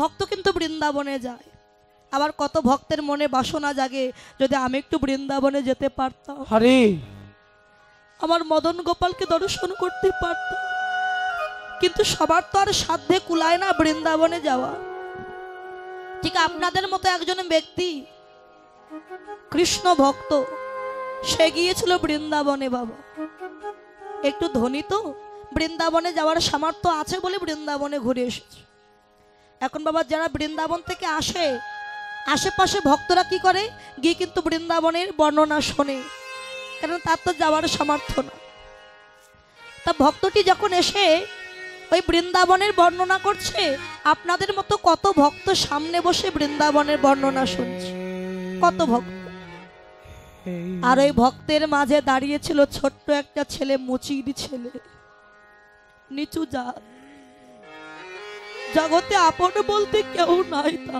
ভক্ত কিন্তু বৃন্দাবনে যায়, আবার কত ভক্তের মনে বাসনা জাগে যদি আমি একটু বৃন্দাবনে যেতে পারতাম, হরে আমার মদন গোপালকে দর্শন করতে পারতাম। কিন্তু সবার তো আর সাধ্যে কুলায় না বৃন্দাবনে যাওয়া। ঠিক আপনাদের মতো একজন ব্যক্তি কৃষ্ণ ভক্ত, সে গিয়েছিল বৃন্দাবনে। বাবা একটু ধনী তো, বৃন্দাবনে যাওয়ার সামর্থ্য আছে বলে বৃন্দাবনে ঘুরে এসেছে। এখন বাবা যারা বৃন্দাবন থেকে আসে, আশেপাশে ভক্তরা কি করে, গিয়ে কিন্তু বৃন্দাবনের বর্ণনা শোনে, কারণ তার তো যাওয়ার সামর্থ্য না। তা ভক্তটি যখন এসে ওই বৃন্দাবনের বর্ণনা করছে, আপনাদের মতো কত ভক্ত সামনে বসে বৃন্দাবনের বর্ণনা শুনছে, কত ভক্ত। আর ওই ভক্তের মাঝে দাঁড়িয়েছিল ছোট্ট একটা ছেলে, মুচির ছেলে, নিচু জাত, জগতে আপন বলতে কেউ নাই। তা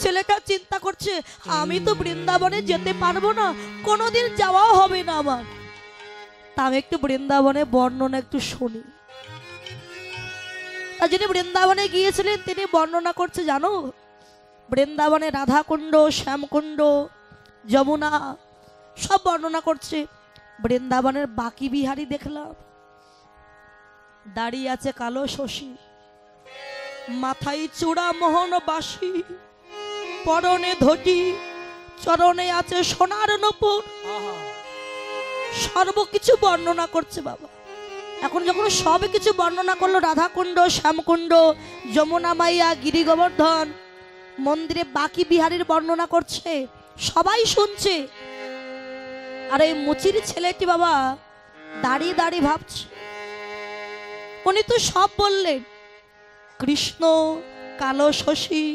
ছেলেটা চিন্তা করছে, আমি তো বৃন্দাবনে যেতে পারবো না, কোনোদিন যাওয়াও হবে না আমার, তা আমি একটু বৃন্দাবনে বর্ণনা একটু শুনি। আর যিনি বৃন্দাবনে গিয়েছিলেন তিনি বর্ণনা করছে, জানো বৃন্দাবনে রাধাকুণ্ড, শ্যামকুণ্ড, যমুনা সব বর্ণনা করছে। বৃন্দাবনের বাকি বিহারী দেখলাম, দাঁড়িয়ে আছে কালো শশী, মাথায় চূড়া মোহন বাসি, পরনে ধুতি, চরণে আছে সোনার নূপুর, সর্বকিছু বর্ণনা করছে। বাবা এখন যখন সব কিছু বর্ণনা করলো, রাধাকুণ্ড, শ্যামকুণ্ড, যমুনা মাইয়া, গিরি গোবর্ধন, মন্দিরে বাকি বিহারীর বর্ণনা করছে, সবাই শুনছে। আর এই মুচির ছেলেটি বাবা দাঁড়িয়ে দাঁড়িয়ে ভাবছে, উনি তো সব বললেন, কৃষ্ণ, কালো শশী,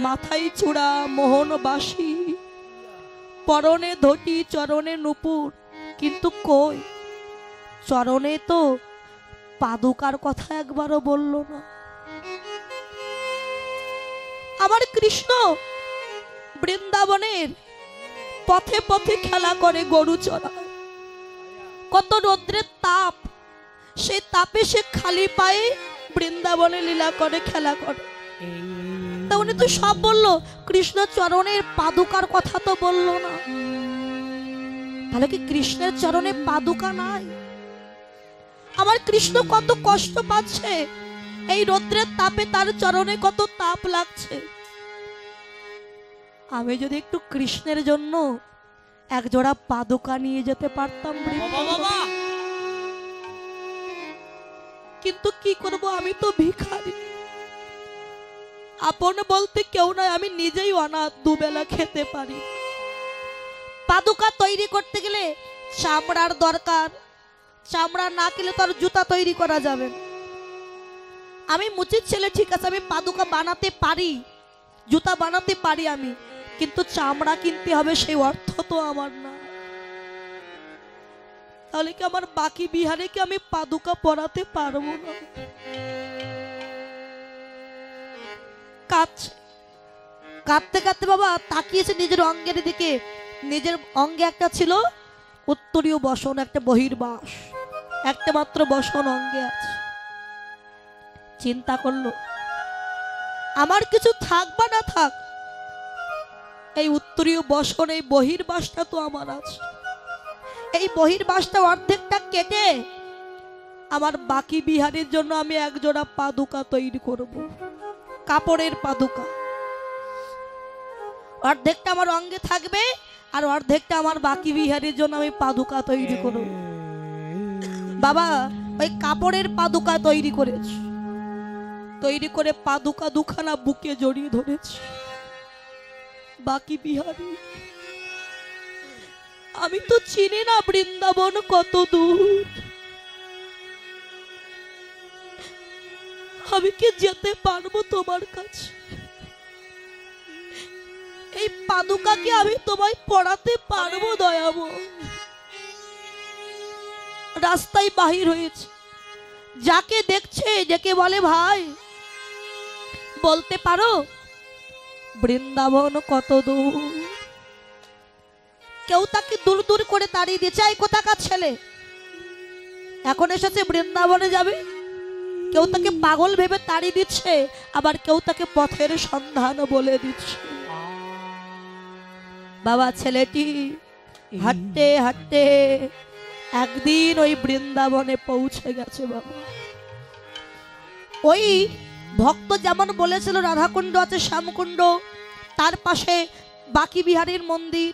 মাথায় চূড়া মোহন বাসি, পরনে ধুতি, চরণে নূপুর, কিন্তু কই চরণে তো পাদুকার কথা একবারও বলল না। আমার কৃষ্ণ বৃন্দাবনের পথে পথে খেলা করে, গরু চড়ায়, কত রৌদ্রের তাপ, সেই তাপে সে খালি পায়ে বৃন্দাবনে লীলা করে, খেলা করে। তা উনি তো সব বললো, কৃষ্ণ চরণের পাদুকার কথা তো বললো না। তাহলে কি কৃষ্ণের চরণে পাদুকা নাই? আমার কৃষ্ণ কত কষ্ট পাচ্ছে, এই রৌদ্রের তাপে তার চরণে কত তাপ লাগছে। আমি যদি একটু কৃষ্ণের জন্য এক জোড়া পাদুকা নিয়ে যেতে পারতাম, কিন্তু কি করব, আমি তো ভিখারি, আপন বলতে কেউ নাই, আমি নিজেই অনাথ, দুবেলা খেতে পারি। পাদুকা তৈরি করতে গেলে চামড়ার দরকার, চামড়া না কিনলে তো আর জুতা তৈরি করা যাবে। আমি মুচির ছেলে, ঠিক আছে আমি পাদুকা বানাতে পারি, জুতা বানাতে পারি আমি, কিন্তু চামড়া কিনতে হবে, সেই অর্থ তো আমার না। তাহলে কি আমার বাকি বিহারে কি আমি পাদুকা পরাতে পারবো না? কাঁদতে কাঁদতে বাবা তাকিয়েছে নিজের অঙ্গের দিকে। নিজের অঙ্গে একটা ছিল উত্তরীয় বসন, একটা বহির্বাস, একটা মাত্র বসন অঙ্গে আছে। চিন্তা করলো, আমার কিছু থাক বা না থাক, এই উত্তরীয় বসন, এই বহির্বাসটা তো আমার আছে। এই বহির্বাসটা অর্ধেকটা কেটে আমার বাকি বিহারীর জন্য আমি এক জোড়া পাদুকা তৈরি করব, কাপড়ের পাদুকা। অর্ধেকটা আমার অঙ্গে থাকবে, আর অর্ধেকটা আমার বাকি বিহারীর জন্য আমি পাদুকা তৈরি করব। বাবা ওই কাপড়ের পাদুকা তৈরি করেছে, তৈরি করে পাদুকা দুখানা বুকে জড়িয়ে ধরেছে। বাকি বিহারী, আমি তো চিনি না বৃন্দাবন কত দূর, আমি কি যেতে পারবো তোমার কাছে? এই পাদুকা কি আমি তোমায় পড়াতে পারবো দয়াবো? রাস্তায় বাহির হয়েছে, যাকে দেখছে, যাকে বলে ভাই বলতে পারো বৃন্দাবন কত দূর? কেউ তাকে দূর দূর করে তাড়িয়ে দিয়েছে, এই কোথাকার ছেলে, এখন এসেছে বৃন্দাবনে যাবে? কেউ তাকে পাগল ভেবে তাড়ি দিচ্ছে, আবার কেউ তাকে পথের সন্ধান বলে দিচ্ছে। বাবা ছেলেটি হাঁটতে হাঁটতে একদিন ওই বৃন্দাবনে পৌঁছে গেছে। বাবা ওই ভক্ত যেমন বলেছিল রাধাকুণ্ড আছে, শ্যামকুণ্ড, তার পাশে বাকি বিহারীর মন্দির।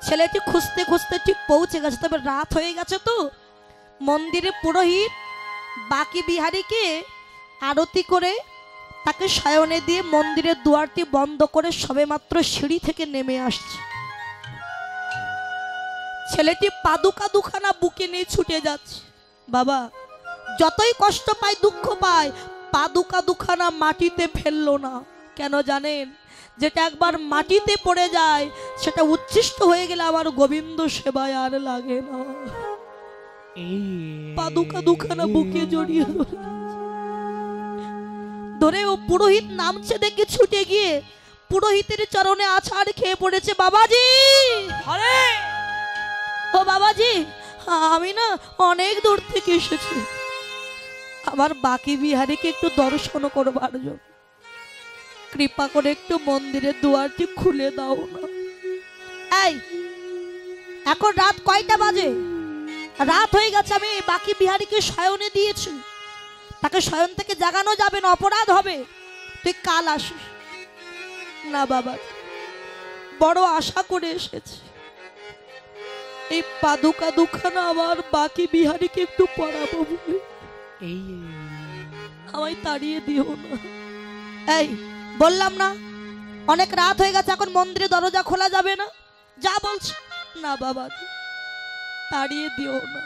ছেলেটি খুঁজতে খুঁজতে ঠিক পৌঁছে গেছে, তবে রাত হয়ে গেছে তো। মন্দিরে পুরোহিত বাকি বিহারীকে আরতি করে তাকে শয়নে দিয়ে মন্দিরের দুয়ারটি বন্ধ করে সবেমাত্র সিঁড়ি থেকে নেমে আসছে। ছেলেটি পাদুকা দুখানা বুকে নিয়ে ছুটে যাচ্ছে। বাবা যতই কষ্ট পায়, দুঃখ পায়, পাদুকা দুখানা মাটিতে ফেললো না। কেন জানেন? যেটা একবার মাটিতে পড়ে যায় সেটা উচ্ছিষ্ট হয়ে গেলে আমার গোবিন্দ সেবায় আর লাগে না। পাদুকা দুখানা বুকে জড়িয়ে ধরে ও পুরোহিত নামছে দেখে ছুটে গিয়ে পুরোহিতের চরণে আছাড় খেয়ে পড়েছে। বাবাজি, ও বাবাজি, আমি না অনেক দূর থেকে এসেছি, আমার বাকি বিহারীকে একটু দর্শন করবার জন্য কৃপা করে একটু মন্দিরের দুয়ারটি খুলে দাও না। এই এখন রাত কয়টা বাজে? রাত হয়ে গেছে, আমি বাকি বিহারীকে শয়নে দিয়েছি, তাকে শয়ন থেকে জাগানো যাবে না, অপরাধ হবে, তুই কাল আসিস। না বাবা, বড় আশা করে এসেছি, এই পাদুকা দুখানা আমার বাকি বিহারীকে একটু পড়াবো বলে, আমায় তাড়িয়ে দিও না। এই বললাম না অনেক রাত হয়ে গেছে, এখন মন্দিরে দরজা খোলা যাবে না, যা বলছি। না বাবা, তাড়িয়ে দিও না,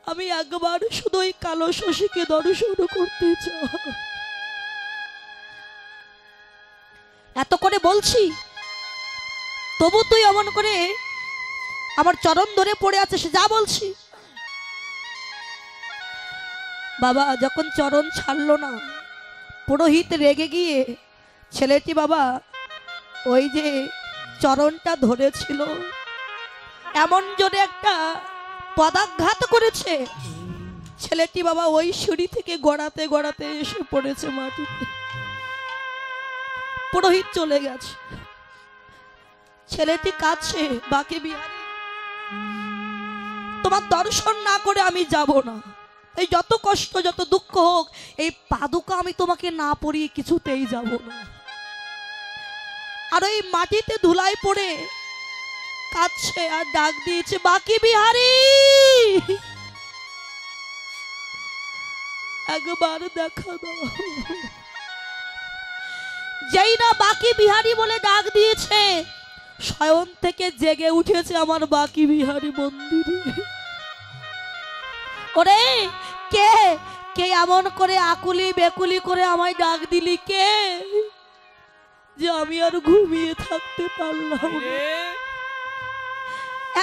আমি একবার শুধু ওই কালো শশীকে দর্শন করতে চাই। এত করে বলছি তবু তুই এমন করে আমার চরণ ধরে পড়ে আছিস, যা বলছি। বাবা যখন চরণ ছাড়লো না, পুরোহিত রেগে গিয়ে ছেলেটি বাবা ওই যে চরণটা ধরেছিল এমন জোরে একটা পদাঘাত করেছে, ছেলেটি বাবা ওই সিঁড়ি থেকে গড়াতে গড়াতে এসে পড়েছে মাটিতে। পুরোহিত চলে গেছে, ছেলেটি কাঁদছে। বাকি বিহারী, তোমার দর্শন না করে আমি যাব না, এই যত কষ্ট যত দুঃখ হোক, এই পাদুকা আমি তোমাকে না পরিয়ে কিছুতেই যাব না। আর ওই মাটিতে ধুলায় পড়ে কাঁদছে আর ডাক দিয়েছে, বাকি বিহারী একবার দেখা দাও। যেই না বাকি বিহারী বলে ডাক দিয়েছে, শয়ন থেকে জেগে উঠেছে আমার বাকি বিহারী মন্দিরে। ওরে কে কে এমন করে আকুলি বেকুলি করে আমায় ডাক দিলি, কে, যে আমি আর ঘুমিয়ে থাকতে পারলাম না।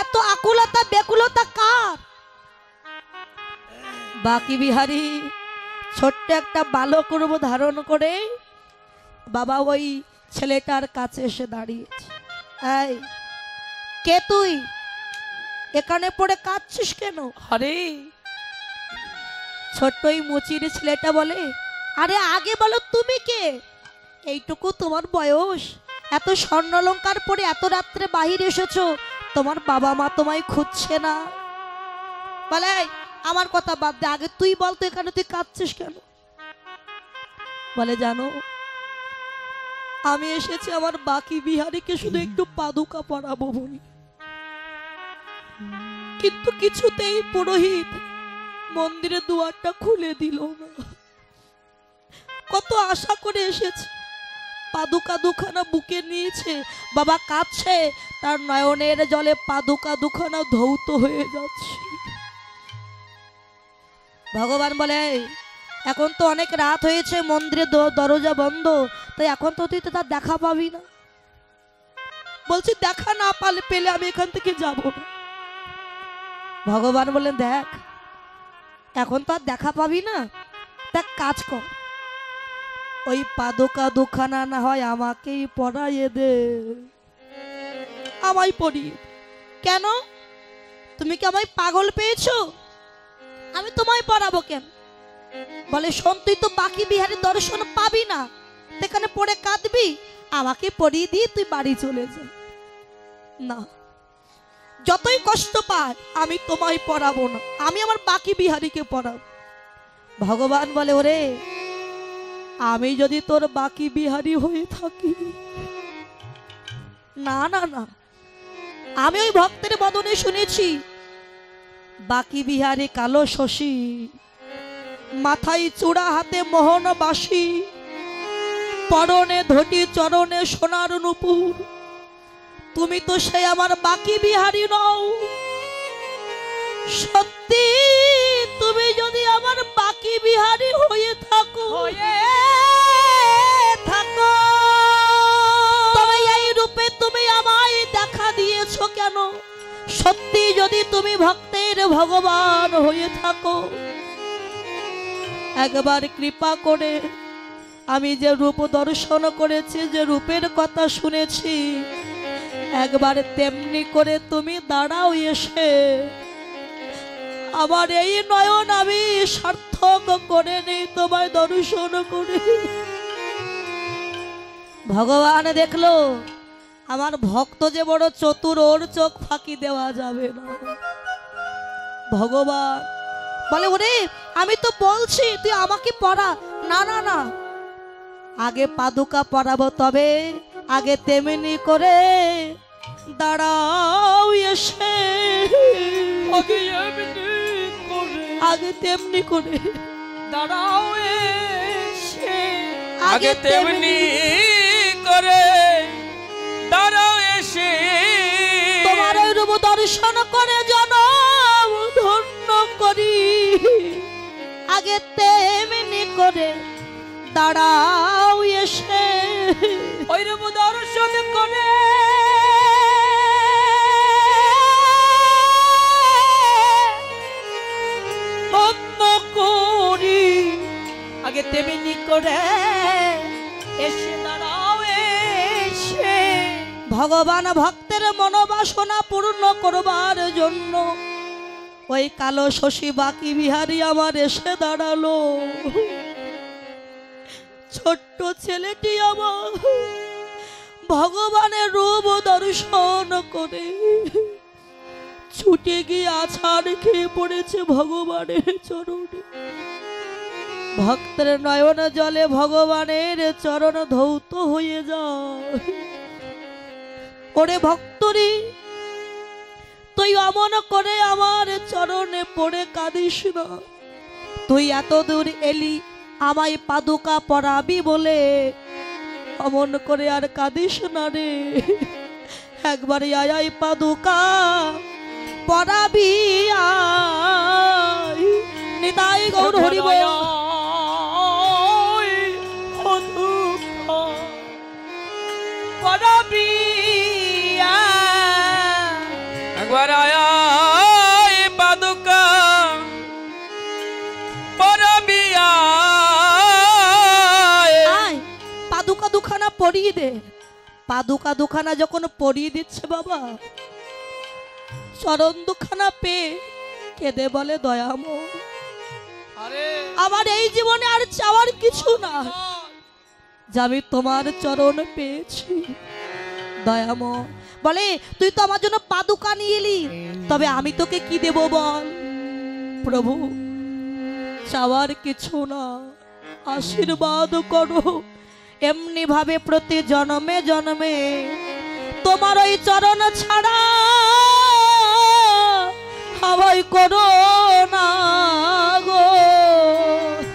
এত আকুলতা বেকুলতা কার? বাকি বিহারী ছোট্ট একটা বালক রূপ ধারণ করে বাবা ওই ছেলেটার কাছে এসে দাঁড়িয়েছে। এই কে তুই? এখানে পড়ে কাঁদছিস কেন? আরে ছোট্ট ওই মুচির ছেলেটা বলে, আরে আগে বলো তুমি কে? এইটুকু তোমার বয়স, এত স্বর্ণালঙ্কার পরে এত রাত্রে বাহির এসেছো, তোমার বাবা মা তোমায় খুঁজছে না? বলে আমার কথা বাদ দে, আগে তুই বল তো এখানে তুই কাঁদছিস কেন? বলে জানো আমি এসেছি আমার বাকি বিহারীকে শুধু একটু পাদুকা পরাবো বলি, কিন্তু কিছুতেই পুরোহিত মন্দিরের দুয়ারটা খুলে দিল না। কত আশা করে এসেছে, পাদুকা দুখানা বুকে নিয়েছে, বাবা কাঁদছে, তার নয়নের জলে পাদুকা দুখানা ধৌত হয়ে যাচ্ছে। ভগবান বলে এখন তো অনেক রাত হয়েছে, মন্দিরের দরজা বন্ধ, তাই এখন তো তুই তো তার দেখা পাবি না। বলছি দেখা না পেলে আমি এখান থেকে যাব না। ভগবান বলেন দেখ এখন তো আর দেখা পাবি না, দেখ কাজ কর, ওই পাদুকা দুখানা না হয় আমাকেই পরাইয়ে দে, আমায় পরিয়ে। কেন তুমি কি আমায় পাগল পেয়েছো? আমি তোমায় পড়াবো কেন? বলে শোন, তুই তো বাকি বিহারীর দর্শন পাবি না, সেখানে পড়ে কাঁদবি, আমাকে পড়িয়ে দিয়ে তুই বাড়ি চলে যা। না, যতই কষ্ট পায় আমি তোমায় পড়াবো না, আমি আমার বাকি বিহারীকে পড়াবো। ভগবান বলে ওরে, আমি যদি তোর বাকি বিহারী হয়ে থাকি, না না না, আমি ওই ভক্তের বদনে শুনেছি বাকি বিহারী কালো শশী, মাথায় চূড়া হাতে মোহন বাসি, পরনে ধুতি চরণে সোনার নূপুর। তুমি তো সে আমার বাকি বিহারী নও। সত্যি তুমি যদি আমার বাকি বিহারী হয়ে থাকো, তবে এই রূপে তুমি আমায় দেখা দিয়েছো কেন? সত্যি যদি তুমি ভক্তের ভগবান হয়ে থাকো, একবার কৃপা করে আমি যে রূপ দর্শন করেছি, যে রূপের কথা শুনেছি, একবার তেমনি করে তুমি দাঁড়াও এসে আমার এই নয়ন আমি সার্থক করে নেই তোমায় দর্শন করে। ভগবান দেখলো আমার ভক্ত যে বড় চতুর, ওর চোখ ফাঁকি দেওয়া যাবে না। ভগবান বলে ওরে, আমি তো বলছি তুই আমাকে পড়া। না না না, আগে পাদুকা পড়াবো, তবে আগে তেমনি করে দাঁড়াও এসে, আগে তেমনি করে দাঁড়াও এসে, আগে তেমনি করে দাঁড়াও এসে, তোমার ওই রূপ দর্শন করে জনম ধন্য করি। আগে তেমনি করে দাঁড়াও এসে, ওই রূপ দর্শন করে ধন্য করি। আগে তেমনি করে এসে দাঁড়াও এসে। ভগবান ভক্তের মনোবাসনা পূর্ণ করবার জন্য ওই কালো শশী বাকি বিহারী আমার এসে দাঁড়ালো। ছোট্ট ছেলেটি আমার ভগবানের রূপ দর্শন করে ছুটে গিয়ে আছাড় খেয়ে পড়েছে ভগবানের চরণে। ভক্তের নয়ন জলে ভগবানের চরণ ধৌত হয়ে যায়। ওরে ভক্তরি, তুই অমন করে আমার চরণে পড়ে কাঁদিস না। তুই এত দূর এলি আমায় পাদুকা পরাবি বলে, অমন করে আর কাঁদিস না রে। একবারে আয় পাদুকা পরাবি, আয় নিতাই গৌর হরি বল। পরাবি একবার আয় পাদুকা পরাবি, আয় পাদুকা দুখানা পরিয়ে দে। পাদুকা দুখানা যখন পরিয়ে দিচ্ছে বাবা, চরণ দুখানা পেয়ে কেঁদে বলে দয়াময়, আমার এই জীবনে আর চাওয়ার কিছু না, যে আমি তোমার চরণ পেয়েছি। দয়াময় বলে তুই তো আমার জন্য পাদুকা নিয়ে এলি, তবে আমি তোকে কি দেব বল? প্রভু, চাওয়ার কিছু না, আশীর্বাদ করো। এমনি ভাবে প্রতি জন্মে জন্মে তোমার ওই চরণ ছাড়া আমায় করো না গো।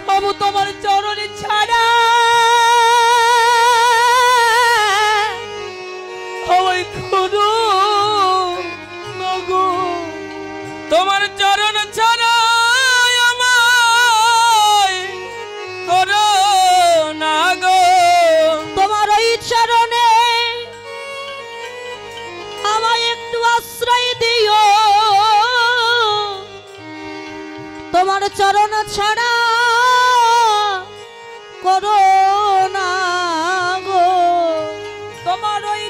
বাবু তোমার চরণে ছাড়া আমায় করো না গো। তোমার চরণ ছাড়া আমায় করো না গো। তোমার ওই চরণে আমায় একটু আশ্রয় দিও, তোমার চরণ ছাড়া করো না গো। তোমার ওই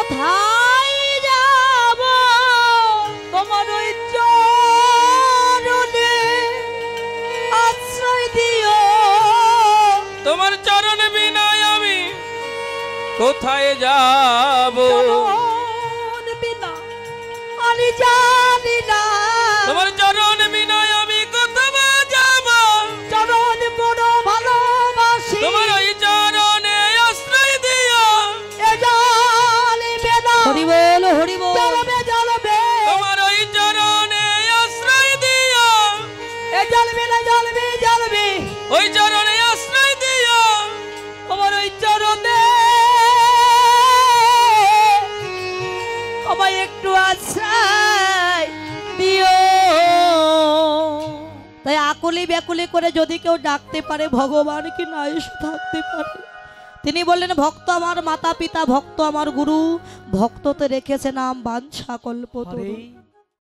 কোথায় যাব তোমার ওই চরণে আশ্রয় দিও তোমার চরণ বিনায় আমি কোথায় যাব চরণ বিনা আমি জানি না তোমার চরণ বিনায় আমি কোথায় যাব চরণ বড় ভালোবাসি তোমার ওই চরণে আশ্রয় দিও এ জ্বলবে না হরি বল হরি বল জ্বলবে জ্বলবে তোমার ওই চরণে আশ্রয় দিও এ জ্বলবে না জ্বলবে জ্বলবে ওই চরণে আশ্রয় দিও আমার ওই চরণে আমায় একটু আশ্রয় দিও তাই আকুলি ব্যাকুলি করে যদি কেউ ডাকতে পারে ভগবান কি না এসে থাকতে পারে তিনি বললেন ভক্ত আমার মাতা পিতা ভক্ত আমার গুরু ভক্ততে রেখেছে নাম বাঞ্ছা কল্পতরু